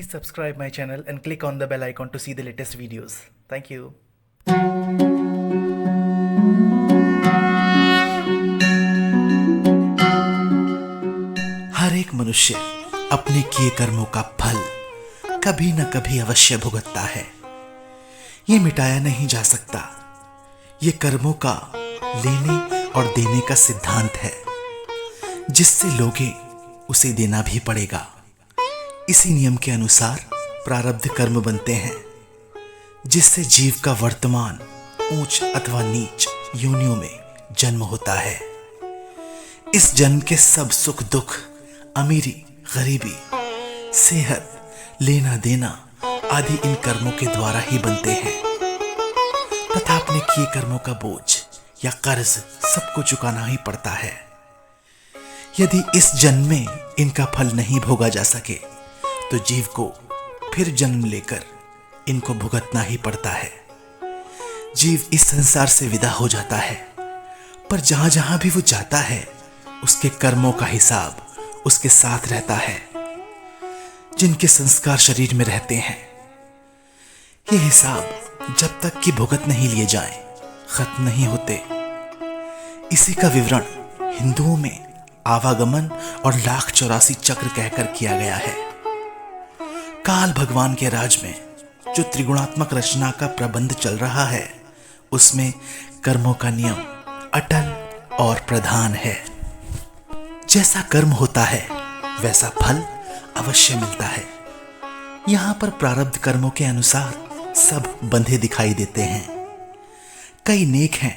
Please subscribe my channel and click on the bell icon to see the latest videos. Thank you. हर एक मनुष्य अपने किए कर्मों का फल कभी न कभी अवश्य भुगतता है। ये मिटाया नहीं जा सकता। ये कर्मों का लेने और देने का सिद्धांत है, जिससे लोगे उसे देना भी पड़ेगा। इसी नियम के अनुसार प्रारब्ध कर्म बनते हैं, जिससे जीव का वर्तमान ऊंच अथवा नीच योनियों में जन्म होता है। इस जन्म के सब सुख दुख, अमीरी गरीबी, सेहत, लेना देना आदि इन कर्मों के द्वारा ही बनते हैं तथा अपने किए कर्मों का बोझ या कर्ज सबको चुकाना ही पड़ता है। यदि इस जन्म में इनका फल नहीं भोगा जा सके तो जीव को फिर जन्म लेकर इनको भुगतना ही पड़ता है। जीव इस संसार से विदा हो जाता है, पर जहां जहां भी वो जाता है उसके कर्मों का हिसाब उसके साथ रहता है। जिनके संस्कार शरीर में रहते हैं, ये हिसाब जब तक कि भुगत नहीं लिए जाए खत्म नहीं होते। इसी का विवरण हिंदुओं में आवागमन और 1,84 चक्र कहकर किया गया है। काल भगवान के राज में जो त्रिगुणात्मक रचना का प्रबंध चल रहा है, उसमें कर्मों का नियम अटल और प्रधान है। जैसा कर्म होता है वैसा फल अवश्य मिलता है। यहां पर प्रारब्ध कर्मों के अनुसार सब बंधे दिखाई देते हैं। कई नेक हैं,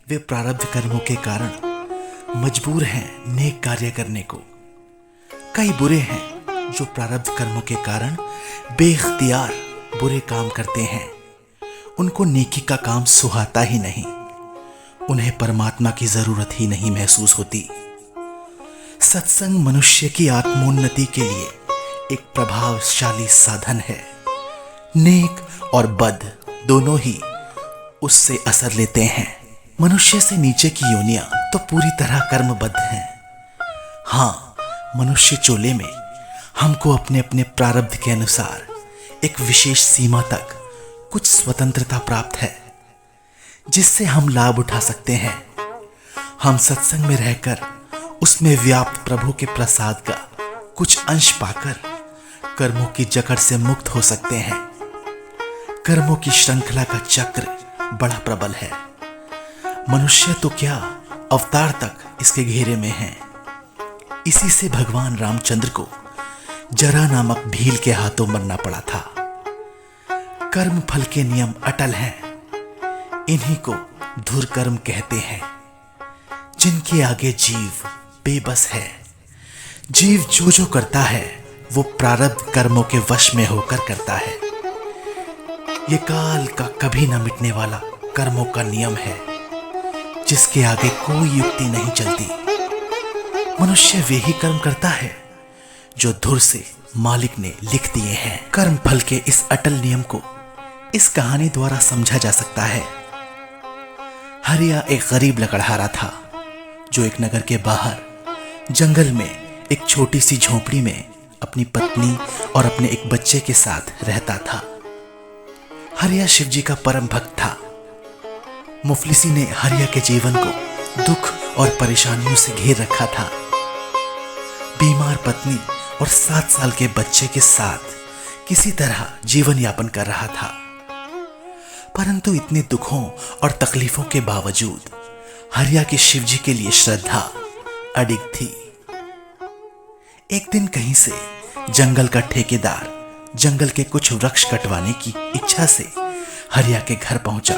वे प्रारब्ध कर्मों के कारण मजबूर हैं नेक कार्य करने को। कई बुरे हैं जो प्रारब्ध कर्मों के कारण बेइख्तियार बुरे काम करते हैं। उनको नेकी का काम सुहाता ही नहीं, उन्हें परमात्मा की जरूरत ही नहीं महसूस होती। सत्संग मनुष्य की आत्मोन्नति के लिए एक प्रभावशाली साधन है। नेक और बद दोनों ही उससे असर लेते हैं। मनुष्य से नीचे की योनियां तो पूरी तरह कर्मबद्ध हैं। हाँ, मनुष्य चोले में हमको अपने अपने प्रारब्ध के अनुसार एक विशेष सीमा तक कुछ स्वतंत्रता प्राप्त है, जिससे हम लाभ उठा सकते हैं। हम सत्संग में रहकर उसमें व्याप्त प्रभु के प्रसाद का कुछ अंश पाकर कर्मों की जकड़ से मुक्त हो सकते हैं। कर्मों की श्रृंखला का चक्र बड़ा प्रबल है। मनुष्य तो क्या, अवतार तक इसके घेरे में है। इसी से भगवान रामचंद्र को जरा नामक भील के हाथों मरना पड़ा था। कर्म फल के नियम अटल हैं। इन्हीं को धुर कर्म कहते हैं, जिनके आगे जीव बेबस है। जीव जो जो करता है वो प्रारब्ध कर्मों के वश में होकर करता है। ये काल का कभी न मिटने वाला कर्मों का नियम है, जिसके आगे कोई युक्ति नहीं चलती। मनुष्य वे ही कर्म करता है जो धुर से मालिक ने लिख दिए हैं। कर्म फल के इस अटल नियम को इस कहानी द्वारा समझा जा सकता है। हरिया एक गरीब लकड़हारा था जो एक नगर के बाहर जंगल में एक छोटी सी झोपड़ी में अपनी पत्नी और अपने एक बच्चे के साथ रहता था। हरिया शिव जी का परम भक्त था। मुफलिसी ने हरिया के जीवन को दुख और परेशानियों से घेर रखा था। बीमार पत्नी और 7 साल के बच्चे के साथ किसी तरह जीवन यापन कर रहा था, परंतु इतने दुखों और तकलीफों के बावजूद हरिया की शिव जी के लिए श्रद्धा अडिग थी। एक दिन कहीं से जंगल का ठेकेदार जंगल के कुछ वृक्ष कटवाने की इच्छा से हरिया के घर पहुंचा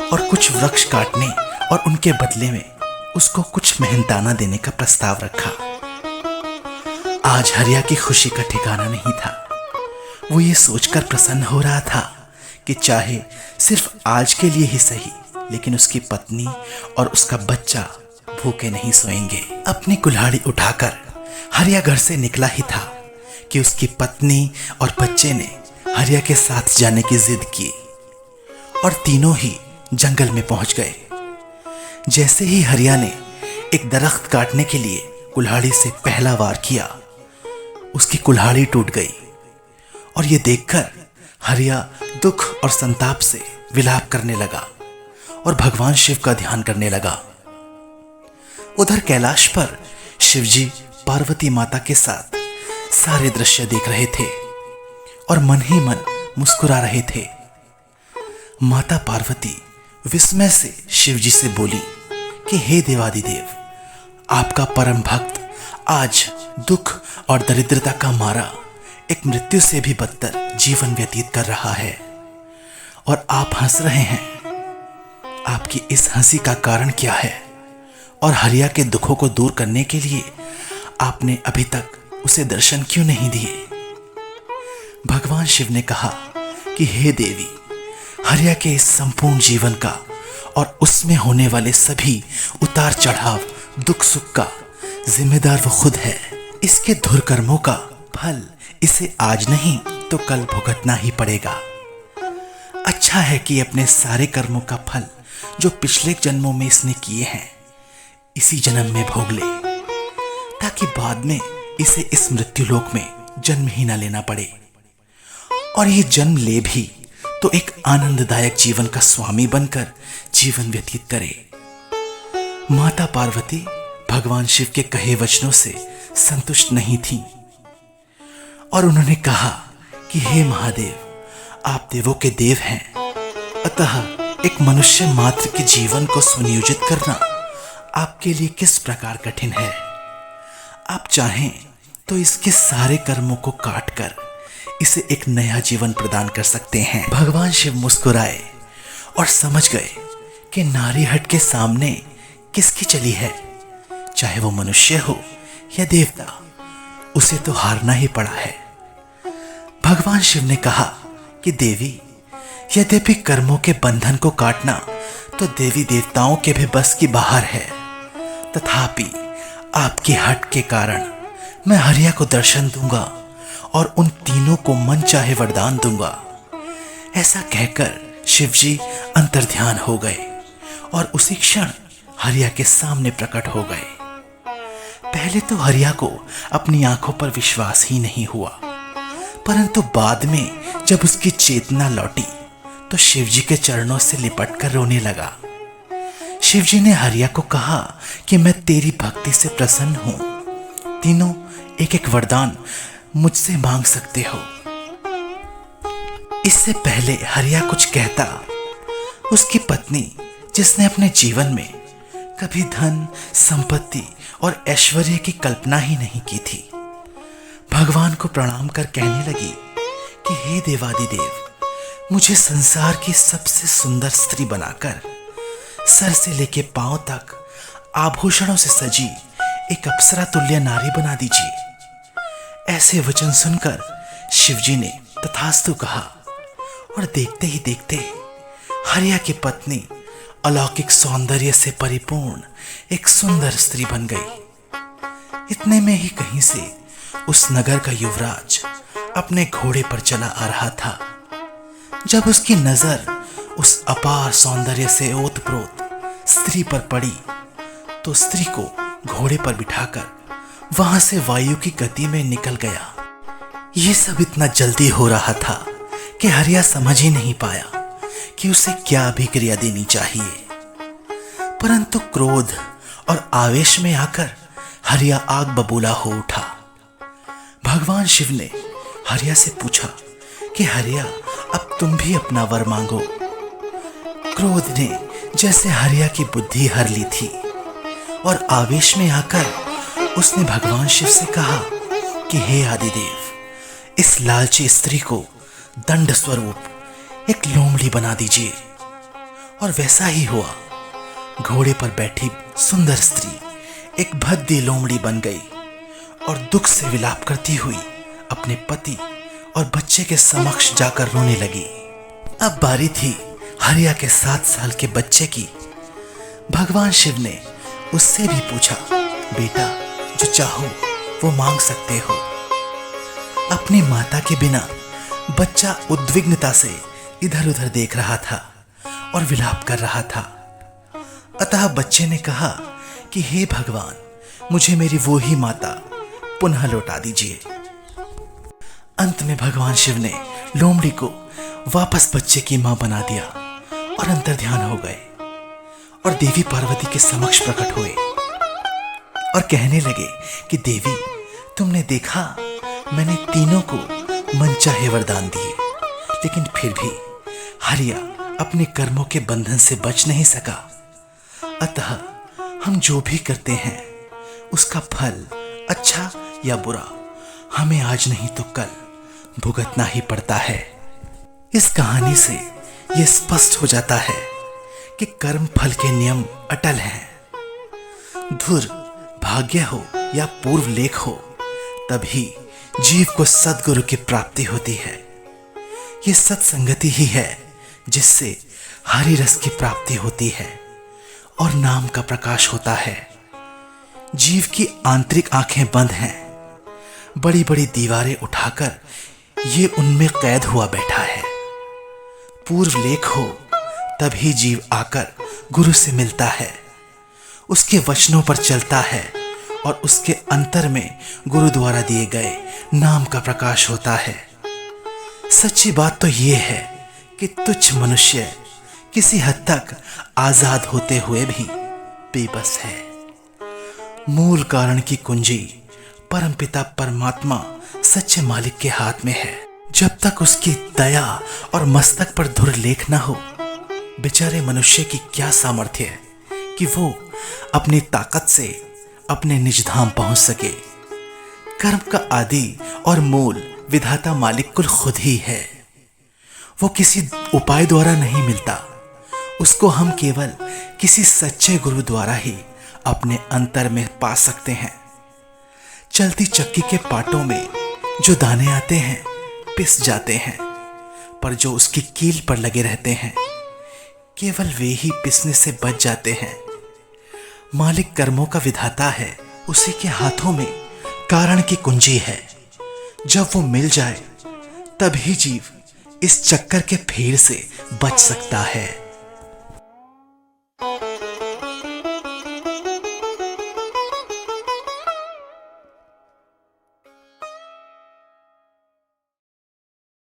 और कुछ वृक्ष काटने और उनके बदले में उसको कुछ मेहनताना देने का प्रस्ताव रखा। आज हरिया की खुशी का ठिकाना नहीं था। वो ये सोचकर प्रसन्न हो रहा था कि चाहे सिर्फ आज के लिए ही सही, लेकिन उसकी पत्नी और उसका बच्चा भूखे नहीं सोएंगे। अपनी कुल्हाड़ी उठाकर हरिया घर से निकला ही था कि उसकी पत्नी और बच्चे ने हरिया के साथ जाने की जिद की और तीनों ही जंगल में पहुंच गए। जैसे ही हरिया ने एक दरख्त काटने के लिए कुल्हाड़ी से पहला वार किया, उसकी कुल्हाड़ी टूट गई और ये देखकर हरिया दुख और संताप से विलाप करने लगा और भगवान शिव का ध्यान करने लगा। उधर कैलाश पर शिवजी पार्वती माता के साथ सारे दृश्य देख रहे थे और मन ही मन मुस्कुरा रहे थे। माता पार्वती विस्मय से शिवजी से बोली कि हे देवादिदेव, आपका परम भक्त आज दुख और दरिद्रता का मारा एक मृत्यु से भी बदतर जीवन व्यतीत कर रहा है और आप हंस रहे हैं। आपकी इस हंसी का कारण क्या है और हरिया के दुखों को दूर करने के लिए आपने अभी तक उसे दर्शन क्यों नहीं दिए? भगवान शिव ने कहा कि हे देवी, हरिया के इस संपूर्ण जीवन का और उसमें होने वाले सभी उतार चढ़ाव दुख सुख का जिम्मेदार वो खुद है। इसके दुष्कर्मों का फल इसे आज नहीं तो कल भुगतना ही पड़ेगा। अच्छा है कि अपने सारे कर्मों का फल जो पिछले जन्मों में इसने किए हैं इसी जन्म में भोग ले, ताकि बाद में इसे इस मृत्युलोक में जन्म ही ना लेना पड़े और ये जन्म ले भी तो एक आनंददायक जीवन का स्वामी बनकर जीवन व्यतीत करे। माता पार्वती भगवान शिव के कहे वचनों से संतुष्ट नहीं थी और उन्होंने कहा कि हे महादेव, आप देवों के देव हैं, अतः एक मनुष्य मात्र के जीवन को सुनियोजित करना आपके लिए किस प्रकार कठिन है। आप चाहें तो इसके सारे कर्मों को काटकर इसे एक नया जीवन प्रदान कर सकते हैं। भगवान शिव मुस्कुराए और समझ गए कि नारी हट के सामने किसकी चली है, चाहे वो मनुष्य हो या देवता, उसे तो हारना ही पड़ा है। भगवान शिव ने कहा कि देवी, यद्यपि कर्मों के बंधन को काटना तो देवी देवताओं के भी बस की बाहर है, तथापि आपकी हट के कारण मैं हरिया को दर्शन दूंगा और उन तीनों को मन चाहे वरदान दूंगा। ऐसा कहकर शिवजी अंतर्ध्यान हो गए और उसी क्षण हरिया के सामने प्रकट हो गए। पहले तो हरिया को अपनी आंखों पर विश्वास ही नहीं हुआ, परंतु बाद में जब उसकी चेतना लौटी तो शिवजी के चरणों से लिपटकर रोने लगा। शिवजी ने हरिया को कहा कि मैं तेरी भक्ति से प्रसन्न हूं, तीनों एक एक वरदान मुझसे मांग सकते हो। इससे पहले हरिया कुछ कहता, उसकी पत्नी, जिसने अपने जीवन में कभी धन, संपत्ति और ऐश्वर्य की कल्पना ही नहीं की थी, भगवान को प्रणाम कर कहने लगी कि हे देवादिदेव, मुझे संसार की सबसे सुंदर स्त्री बनाकर सर से लेके पांव तक आभूषणों से सजी एक अप्सरा तुल्य नारी बना दीजिए। ऐसे वचन सुनकर शिवजी ने तथास्तु कहा और देखते ही देखते हरिया की पत्नी अलौकिक सौंदर्य से परिपूर्ण एक सुंदर स्त्री बन गई। इतने में ही कहीं से उस नगर का युवराज अपने घोड़े पर चला आ रहा था। जब उसकी नजर उस अपार सौंदर्य से ओतप्रोत स्त्री पर पड़ी तो स्त्री को घोड़े पर बिठाकर वहां से वायु की गति में निकल गया। यह सब इतना जल्दी हो रहा था कि हरिया समझ ही नहीं पाया कि उसे क्या अभिक्रिया देनी चाहिए, परंतु क्रोध और आवेश में आकर हरिया आग बबूला हो उठा। भगवान शिव ने हरिया से पूछा कि हरिया, अब तुम भी अपना वर मांगो। क्रोध ने जैसे हरिया की बुद्धि हर ली थी और आवेश में आकर उसने भगवान शिव से कहा कि हे आदिदेव, इस लालची स्त्री को दंड स्वरूप एक लोमड़ी बना दीजिए। और वैसा ही हुआ। घोड़े पर बैठी सुंदर स्त्री एक भद्दी लोमड़ी बन गई और दुख से विलाप करती हुई अपने पति और बच्चे के समक्ष जाकर रोने लगी। अब बारी थी हरिया के 7 साल के बच्चे की। भगवान शिव ने उससे भी पूछा, बेटा, जो चाहो वो मांग सकते हो। अपनी माता के बिना बच्चा उद्विग्नता से इधर उधर देख रहा था और विलाप कर रहा था। अतः बच्चे ने कहा कि हे भगवान, मुझे मेरी वो ही माता पुनः लौटा दीजिए। अंत में भगवान शिव ने लोमड़ी को वापस बच्चे की मां बना दिया और अंतर ध्यान हो गए और देवी पार्वती के समक्ष प्रकट हुए और कहने लगे कि देवी, तुमने देखा मैंने तीनों को मनचाहे वरदान दिए, लेकिन फिर भी हरिया अपने कर्मों के बंधन से बच नहीं सका। अतः हम जो भी करते हैं उसका फल अच्छा या बुरा हमें आज नहीं तो कल भुगतना ही पड़ता है। इस कहानी से यह स्पष्ट हो जाता है कि कर्म फल के नियम अटल हैं। धुर भाग्य हो या पूर्व लेख हो, तभी जीव को सद्गुरु की प्राप्ति होती है। यह सत्संगति ही है जिससे हरि रस की प्राप्ति होती है और नाम का प्रकाश होता है। जीव की आंतरिक आंखें बंद हैं, बड़ी बड़ी दीवारें उठाकर ये उनमें कैद हुआ बैठा है। पूर्व लेख हो तभी जीव आकर गुरु से मिलता है, उसके वचनों पर चलता है और उसके अंतर में गुरु द्वारा दिए गए नाम का प्रकाश होता है। सच्ची बात तो यह है कि तुच्छ मनुष्य किसी हद तक आजाद होते हुए भी बेबस है। मूल कारण की कुंजी परमपिता परमात्मा सच्चे मालिक के हाथ में है। जब तक उसकी दया और मस्तक पर धुर लेख ना हो, बेचारे मनुष्य की क्या सामर्थ्य है कि वो अपनी ताकत से अपने निज धाम पहुंच सके। कर्म का आदि और मूल विधाता मालिक कुल खुद ही है। वो किसी उपाय द्वारा नहीं मिलता, उसको हम केवल किसी सच्चे गुरु द्वारा ही अपने अंतर में पा सकते हैं। चलती चक्की के पाटों में जो दाने आते हैं पिस जाते हैं, पर जो उसकी कील पर लगे रहते हैं केवल वे ही पिसने से बच जाते हैं। मालिक कर्मों का विधाता है, उसी के हाथों में कारण की कुंजी है। जब वो मिल जाए तभी जीव इस चक्कर के फेर से बच सकता है।